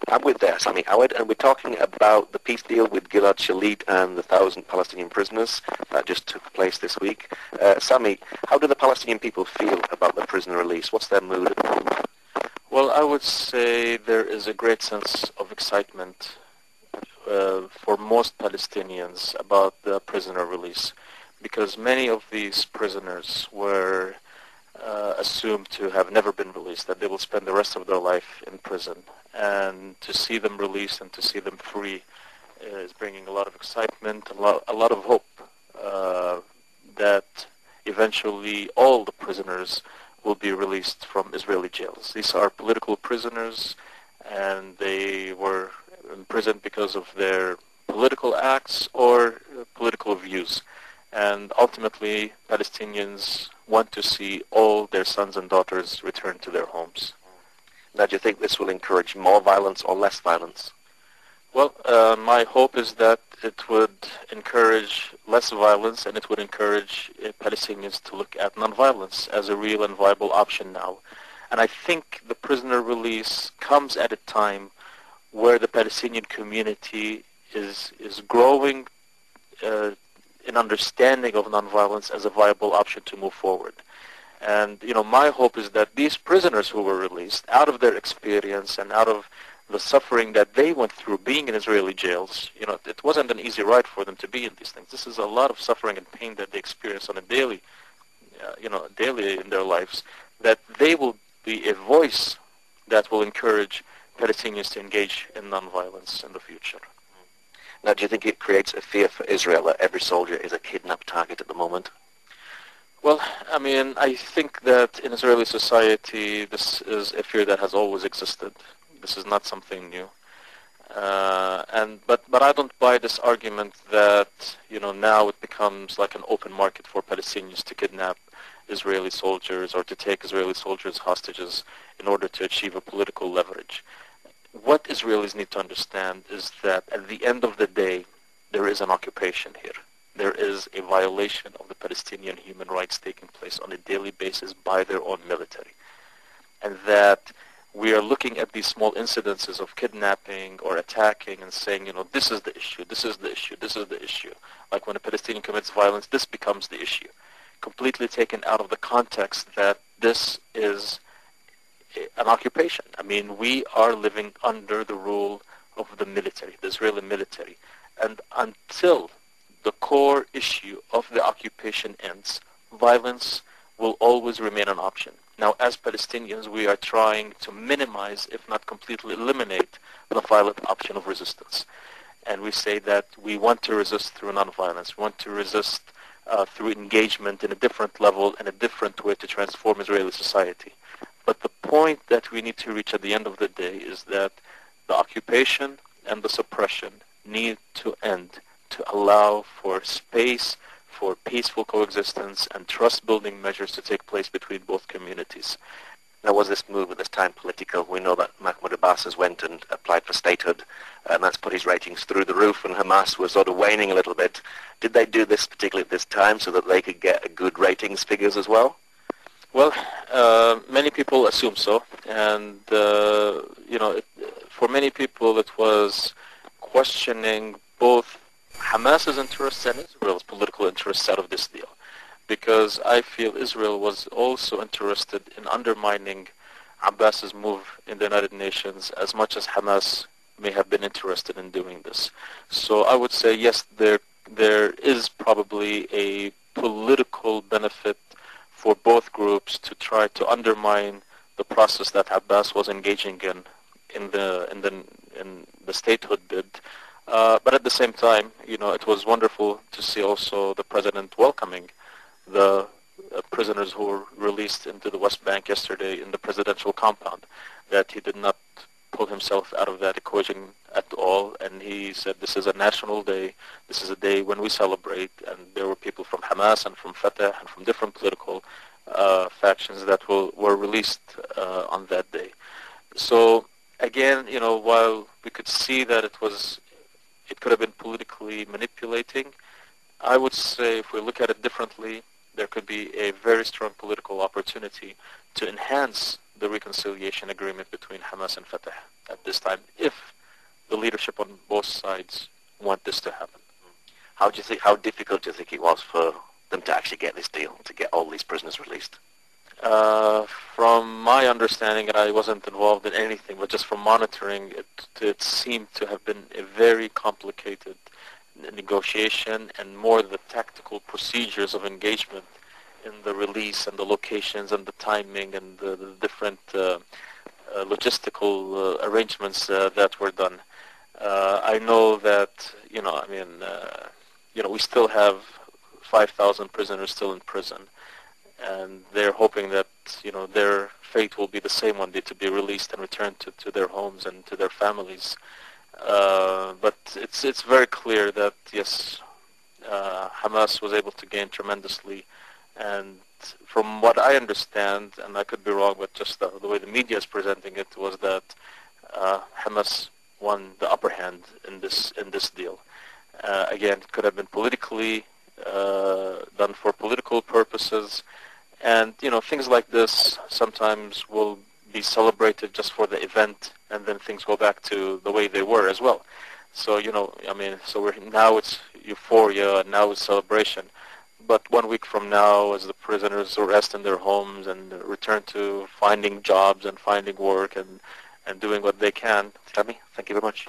I'm with Sami Awad, and we're talking about the peace deal with Gilad, Schalit, and the 1,000 Palestinian prisoners that just took place this week. Sami, how do the Palestinian people feel about the prisoner release? What's their mood at the moment? Well, I would say there is a great sense of excitement for most Palestinians about the prisoner release, because many of these prisoners were assumed to have never been released, that they will spend the rest of their life in prison. And to see them released and to see them free is bringing a lot of excitement, a lot of hope that eventually all the prisoners will be released from Israeli jails. These are political prisoners, and they were imprisoned because of their political acts or political views. And ultimately, Palestinians want to see all their sons and daughters return to their homes. Now, do you think this will encourage more violence or less violence? Well, my hope is that it would encourage less violence, and it would encourage Palestinians to look at nonviolence as a real and viable option now. And I think the prisoner release comes at a time where the Palestinian community is growing in understanding of nonviolence as a viable option to move forward. And, my hope is that these prisoners who were released, out of their experience and out of the suffering that they went through being in Israeli jails, it wasn't an easy ride for them to be in these things. This is a lot of suffering and pain that they experience on a daily in their lives, that they will be a voice that will encourage Palestinians to engage in nonviolence in the future. Now, do you think it creates a fear for Israel that every soldier is a kidnapped target at the moment? Well, I think that in Israeli society, this is a fear that has always existed. This is not something new. But I don't buy this argument that, now it becomes like an open market for Palestinians to kidnap Israeli soldiers or to take Israeli soldiers hostages in order to achieve a political leverage. What Israelis need to understand is that at the end of the day, there is an occupation here. There is a violation of the Palestinian human rights taking place on a daily basis by their own military. And that we are looking at these small incidences of kidnapping or attacking and saying, this is the issue, this is the issue, this is the issue. Like when a Palestinian commits violence, this becomes the issue. Completely taken out of the context that this is an occupation. We are living under the rule of the military, the Israeli military. And until the core issue of the occupation ends, violence will always remain an option. Now, as Palestinians, we are trying to minimize, if not completely eliminate, the violent option of resistance. And we say that we want to resist through nonviolence. We want to resist through engagement in a different level and a different way to transform Israeli society. But the point that we need to reach at the end of the day is that the occupation and the suppression need to end to allow for space for peaceful coexistence and trust-building measures to take place between both communities. Now, was this move at this time political? We know that Mahmoud Abbas has went and applied for statehood, and that's put his ratings through the roof, and Hamas was sort of waning a little bit. Did they do this particularly at this time so that they could get a good ratings figures as well? Well, many people assume so, and for many people it was questioning both Hamas's interests and Israel's political interests out of this deal, because I feel Israel was also interested in undermining Abbas's move in the United Nations as much as Hamas may have been interested in doing this. So I would say yes, there is probably a political benefit for both groups to try to undermine the process that Abbas was engaging in the statehood bid. But at the same time, it was wonderful to see also the president welcoming the prisoners who were released into the West Bank yesterday in the presidential compound, that he did not pull himself out of that equation at all, and he said this is a national day, this is a day when we celebrate, and there were people from Hamas and from Fatah and from different political factions that were released on that day. So again, while we could see that it could have been politically manipulating, I would say if we look at it differently, there could be a very strong political opportunity to enhance the reconciliation agreement between Hamas and Fatah. at this time, if the leadership on both sides want this to happen. How difficult do you think it was for them to actually get this deal, to get all these prisoners released? From my understanding, and I wasn't involved in anything, but just from monitoring, it seemed to have been a very complicated negotiation, and more the tactical procedures of engagement in the release and the locations and the timing and the different logistical arrangements that were done. I know that, we still have 5,000 prisoners still in prison, and they're hoping that, their fate will be the same one day, to be released and returned to their homes and to their families. But it's very clear that, yes, Hamas was able to gain tremendously, and from what I understand, and I could be wrong, but just the way the media is presenting it, was that Hamas won the upper hand in this deal. Again, it could have been politically done for political purposes, and things like this sometimes will be celebrated just for the event, and then things go back to the way they were as well. So so now it's euphoria, and now it's celebration. But 1 week from now, as the prisoners rest in their homes and return to finding jobs and finding work and doing what they can. Sami, thank you very much.